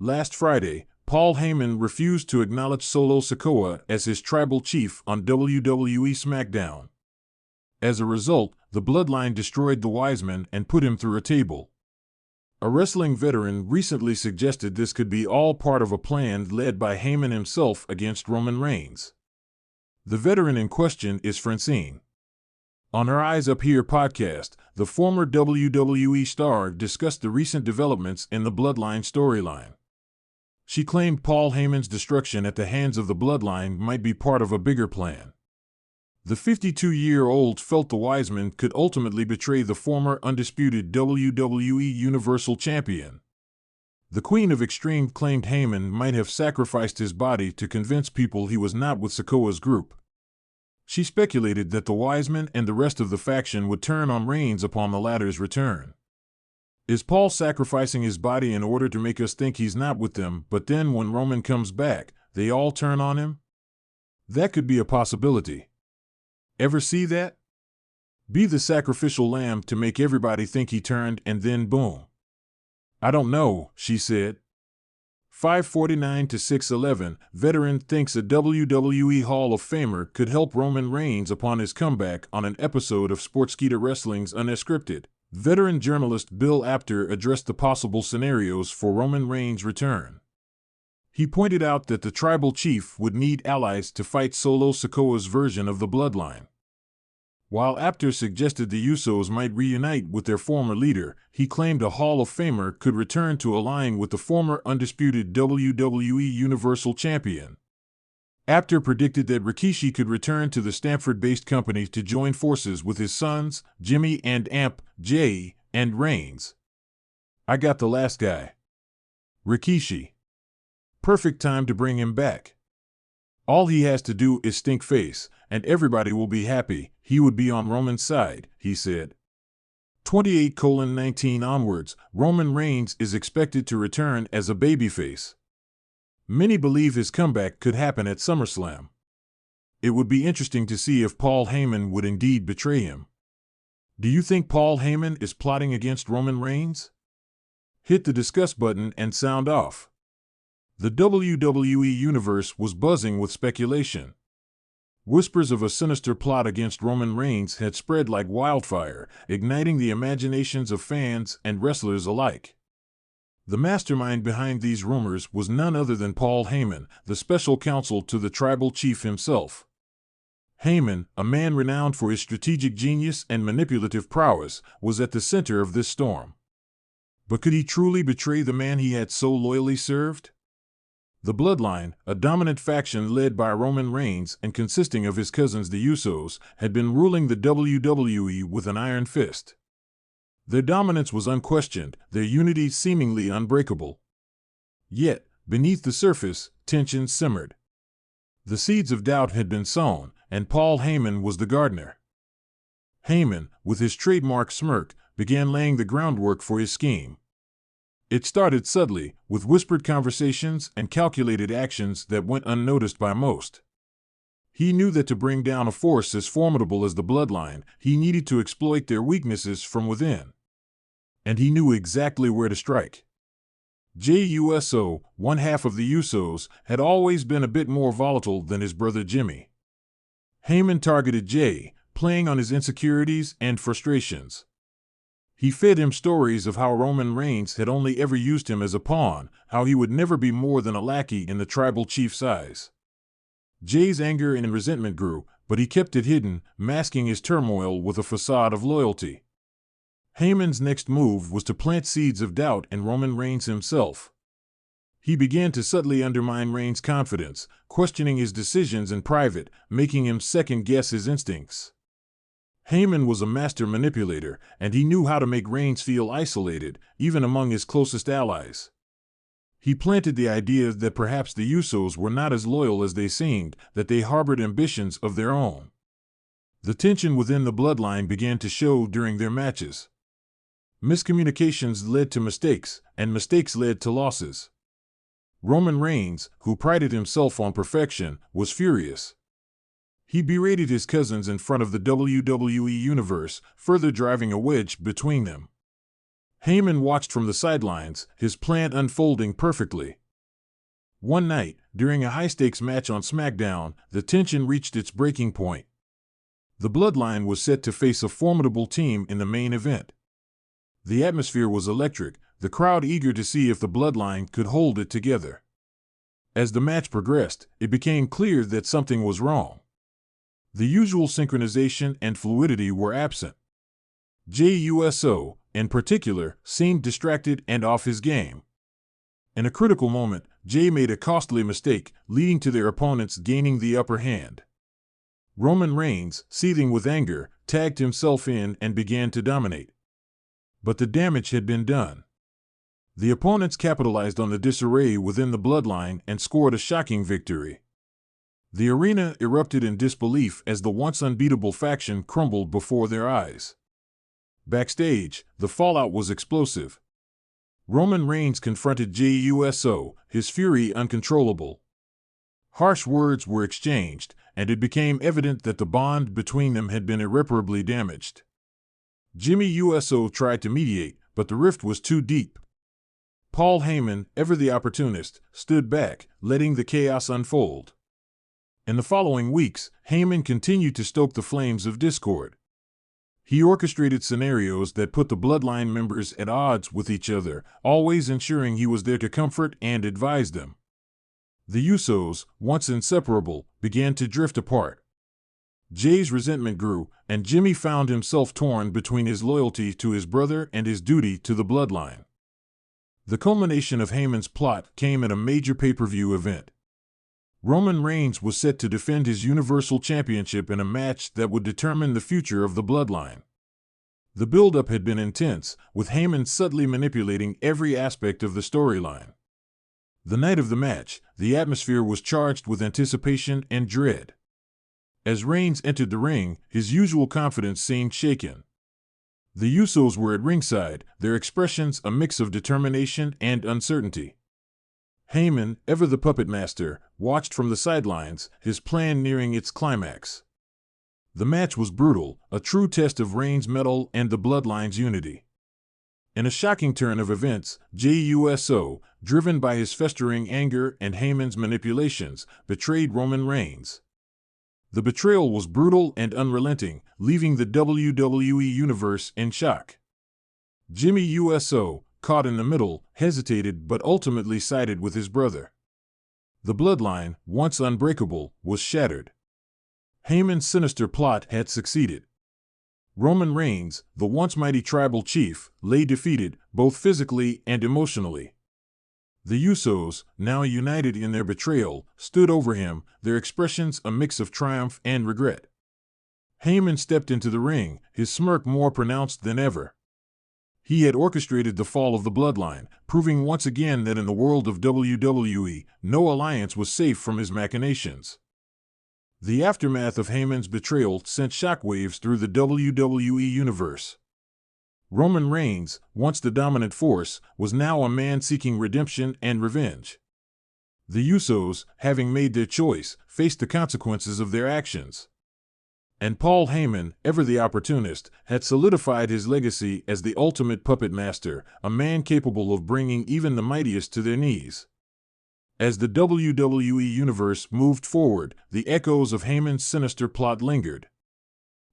Last Friday, Paul Heyman refused to acknowledge Solo Sikoa as his tribal chief on WWE SmackDown. As a result, the Bloodline destroyed the Wiseman and put him through a table. A wrestling veteran recently suggested this could be all part of a plan led by Heyman himself against Roman Reigns. The veteran in question is Francine. On her Eyes Up Here podcast, the former WWE star discussed the recent developments in the Bloodline storyline. She claimed Paul Heyman's destruction at the hands of the Bloodline might be part of a bigger plan. The 52-year-old felt the Wiseman could ultimately betray the former undisputed WWE Universal Champion. The Queen of Extreme claimed Heyman might have sacrificed his body to convince people he was not with Sikoa's group. She speculated that the Wiseman and the rest of the faction would turn on Reigns upon the latter's return. Is Paul sacrificing his body in order to make us think he's not with them, but then when Roman comes back, they all turn on him? That could be a possibility. Ever see that? Be the sacrificial lamb to make everybody think he turned and then boom. I don't know, she said. 549 to 611, veteran thinks a WWE Hall of Famer could help Roman Reigns upon his comeback on an episode of Sportskeeda Wrestling's Unscripted. Veteran journalist Bill Apter addressed the possible scenarios for Roman Reigns' return. He pointed out that the tribal chief would need allies to fight Solo Sikoa's version of the Bloodline. While Apter suggested the Usos might reunite with their former leader, he claimed a Hall of Famer could return to align with the former undisputed WWE Universal Champion. Apter predicted that Rikishi could return to the Stamford-based company to join forces with his sons, Jimmy and Amp, Jay, and Reigns. I got the last guy. Rikishi. Perfect time to bring him back. All he has to do is stink face, and everybody will be happy. He would be on Roman's side, he said. 28:19 onwards, Roman Reigns is expected to return as a babyface. Many believe his comeback could happen at SummerSlam. It would be interesting to see if Paul Heyman would indeed betray him. Do you think Paul Heyman is plotting against Roman Reigns? Hit the discuss button and sound off. The WWE Universe was buzzing with speculation. Whispers of a sinister plot against Roman Reigns had spread like wildfire, igniting the imaginations of fans and wrestlers alike. The mastermind behind these rumors was none other than Paul Heyman, the special counsel to the tribal chief himself. Heyman, a man renowned for his strategic genius and manipulative prowess, was at the center of this storm. But could he truly betray the man he had so loyally served? The Bloodline, a dominant faction led by Roman Reigns and consisting of his cousins the Usos, had been ruling the WWE with an iron fist. Their dominance was unquestioned, their unity seemingly unbreakable. Yet, beneath the surface, tension simmered. The seeds of doubt had been sown, and Paul Heyman was the gardener. Heyman, with his trademark smirk, began laying the groundwork for his scheme. It started subtly, with whispered conversations and calculated actions that went unnoticed by most. He knew that to bring down a force as formidable as the Bloodline, he needed to exploit their weaknesses from within. And he knew exactly where to strike. JUSO, one half of the Usos, had always been a bit more volatile than his brother Jimmy. Heyman targeted Jay, playing on his insecurities and frustrations. He fed him stories of how Roman Reigns had only ever used him as a pawn, how he would never be more than a lackey in the tribal chief's eyes. Jay's anger and resentment grew, but he kept it hidden, masking his turmoil with a facade of loyalty. Heyman's next move was to plant seeds of doubt in Roman Reigns himself. He began to subtly undermine Reigns' confidence, questioning his decisions in private, making him second-guess his instincts. Heyman was a master manipulator, and he knew how to make Reigns feel isolated, even among his closest allies. He planted the idea that perhaps the Usos were not as loyal as they seemed, that they harbored ambitions of their own. The tension within the Bloodline began to show during their matches. Miscommunications led to mistakes, and mistakes led to losses. Roman Reigns, who prided himself on perfection, was furious. He berated his cousins in front of the WWE Universe, further driving a wedge between them. Heyman watched from the sidelines, his plan unfolding perfectly. One night, during a high-stakes match on SmackDown, the tension reached its breaking point. The Bloodline was set to face a formidable team in the main event. The atmosphere was electric, the crowd eager to see if the Bloodline could hold it together. As the match progressed, it became clear that something was wrong. The usual synchronization and fluidity were absent. Jey Uso, in particular, seemed distracted and off his game. In a critical moment, Jey made a costly mistake, leading to their opponents gaining the upper hand. Roman Reigns, seething with anger, tagged himself in and began to dominate. But the damage had been done. The opponents capitalized on the disarray within the Bloodline and scored a shocking victory. The arena erupted in disbelief as the once unbeatable faction crumbled before their eyes. Backstage, the fallout was explosive. Roman Reigns confronted Jey Uso, his fury uncontrollable. Harsh words were exchanged, and it became evident that the bond between them had been irreparably damaged. Jimmy Uso tried to mediate, but the rift was too deep. Paul Heyman, ever the opportunist, stood back, letting the chaos unfold. In the following weeks, Heyman continued to stoke the flames of discord. He orchestrated scenarios that put the Bloodline members at odds with each other, always ensuring he was there to comfort and advise them. The Usos, once inseparable, began to drift apart. Jey's resentment grew, and Jimmy found himself torn between his loyalty to his brother and his duty to the Bloodline. The culmination of Heyman's plot came at a major pay-per-view event. Roman Reigns was set to defend his Universal Championship in a match that would determine the future of the Bloodline. The build-up had been intense, with Heyman subtly manipulating every aspect of the storyline. The night of the match, the atmosphere was charged with anticipation and dread. As Reigns entered the ring, his usual confidence seemed shaken. The Usos were at ringside, their expressions a mix of determination and uncertainty. Heyman, ever the puppet master, watched from the sidelines, his plan nearing its climax. The match was brutal, a true test of Reigns' mettle and the Bloodline's unity. In a shocking turn of events, Jey Uso, driven by his festering anger and Heyman's manipulations, betrayed Roman Reigns. The betrayal was brutal and unrelenting, leaving the WWE Universe in shock. Jimmy Uso, caught in the middle, hesitated but ultimately sided with his brother. The Bloodline, once unbreakable, was shattered. Heyman's sinister plot had succeeded. Roman Reigns, the once mighty tribal chief, lay defeated, both physically and emotionally. The Usos, now united in their betrayal, stood over him, their expressions a mix of triumph and regret. Heyman stepped into the ring, his smirk more pronounced than ever. He had orchestrated the fall of the Bloodline, proving once again that in the world of WWE, no alliance was safe from his machinations. The aftermath of Heyman's betrayal sent shockwaves through the WWE Universe. Roman Reigns, once the dominant force, was now a man seeking redemption and revenge. The Usos, having made their choice, faced the consequences of their actions. And Paul Heyman, ever the opportunist, had solidified his legacy as the ultimate puppet master, a man capable of bringing even the mightiest to their knees. As the WWE Universe moved forward, the echoes of Heyman's sinister plot lingered.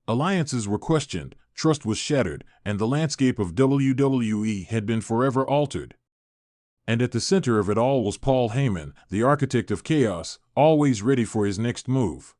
Alliances were questioned, trust was shattered, and the landscape of WWE had been forever altered. And at the center of it all was Paul Heyman, the architect of chaos, always ready for his next move.